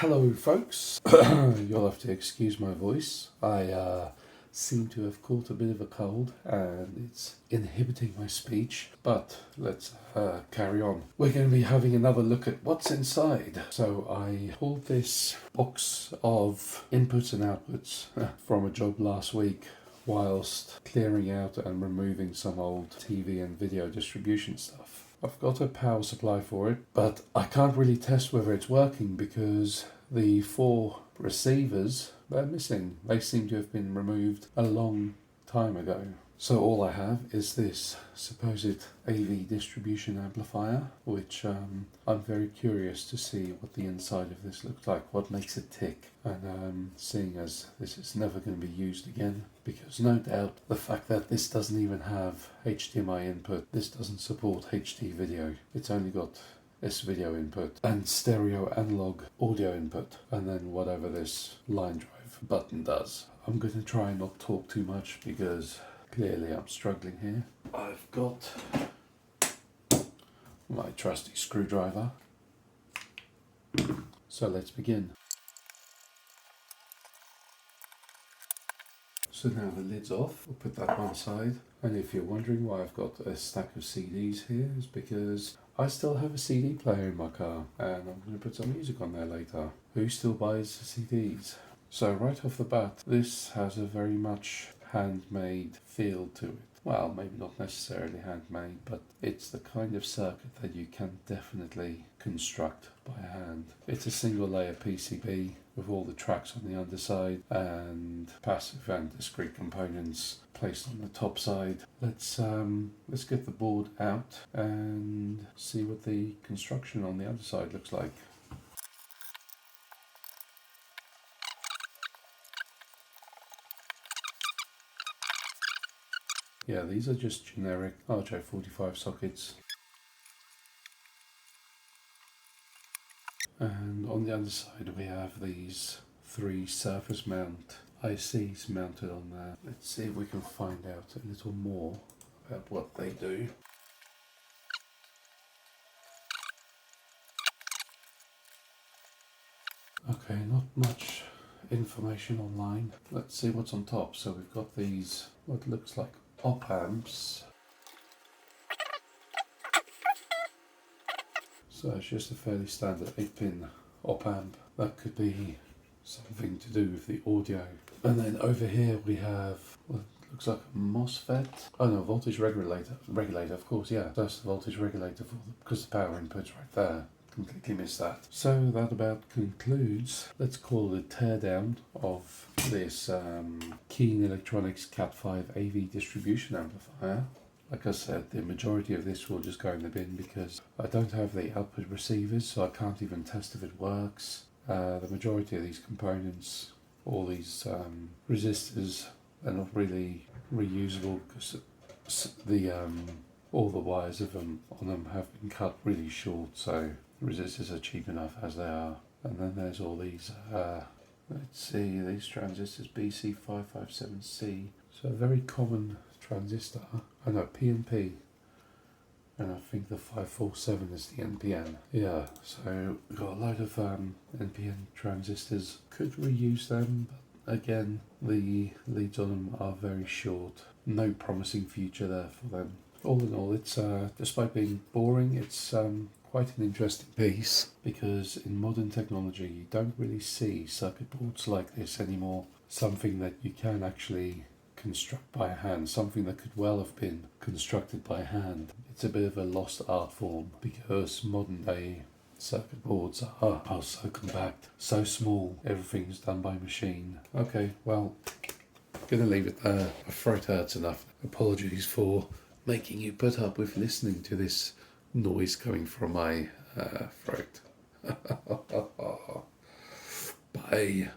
Hello folks, you'll have to excuse my voice. I seem to have caught a bit of a cold and it's inhibiting my speech, but let's carry on. We're going to be having another look at what's inside. So I pulled this box of inputs and outputs from a job last week whilst clearing out and removing some old TV and video distribution stuff. I've got a power supply for it, but I can't really test whether it's working because the 4 receivers, they're missing. They seem to have been removed a long time ago. So all I have is this supposed AV distribution amplifier, which I'm very curious to see what the inside of this looks like, what makes it tick. And seeing as this is never going to be used again, because no doubt the fact that this doesn't even have HDMI input, this doesn't support HD video, it's only got S-video input and stereo analog audio input, and then whatever this line drive button does. I'm going to try and not talk too much because clearly I'm struggling here. I've got my trusty screwdriver. So let's begin. So now the lid's off, we'll put that one side. And if you're wondering why I've got a stack of CDs here, is because I still have a CD player in my car and I'm going to put some music on there later. Who still buys CDs? So right off the bat, this has a very much handmade feel to it. Well, maybe not necessarily handmade, but it's the kind of circuit that you can definitely construct by hand. It's a single layer PCB with all the tracks on the underside and passive and discrete components placed on the top side. Let's get the board out and see what the construction on the underside looks like. Yeah, these are just generic RJ45 sockets. And on the underside we have these 3 surface mount ICs mounted on there. Let's see if we can find out a little more about what they do. Okay, not much information online. Let's see what's on top. So we've got these, what looks like op amps. So it's just a fairly standard 8-pin op amp. That could be something to do with the audio. And then over here we have what looks like a MOSFET. Oh no, voltage regulator, of course, yeah. That's the voltage regulator because the power input's right there. Completely missed that. So that about concludes, let's call it a teardown of this Keen Electronics Cat5 AV distribution amplifier. Like I said, the majority of this will just go in the bin because I don't have the output receivers, so I can't even test if it works. The majority of these components, all these resistors, are not really reusable because all the wires on them have been cut really short, so resistors are cheap enough as they are. And then there's all these, let's see, these transistors BC557C. So a very common transistor. I know PNP, and I think the 547 is the NPN. Yeah, so we've got a load of NPN transistors. Could reuse them, but again, the leads on them are very short. No promising future there for them. All in all, it's despite being boring, it's quite an interesting piece because in modern technology you don't really see circuit boards like this anymore. Something that you can actually construct by hand, something that could well have been constructed by hand. It's a bit of a lost art form because modern day circuit boards are so compact, so small, everything's done by machine. Okay, well, I'm gonna leave it there. My throat hurts enough. Apologies for making you put up with listening to this noise coming from my throat. Bye.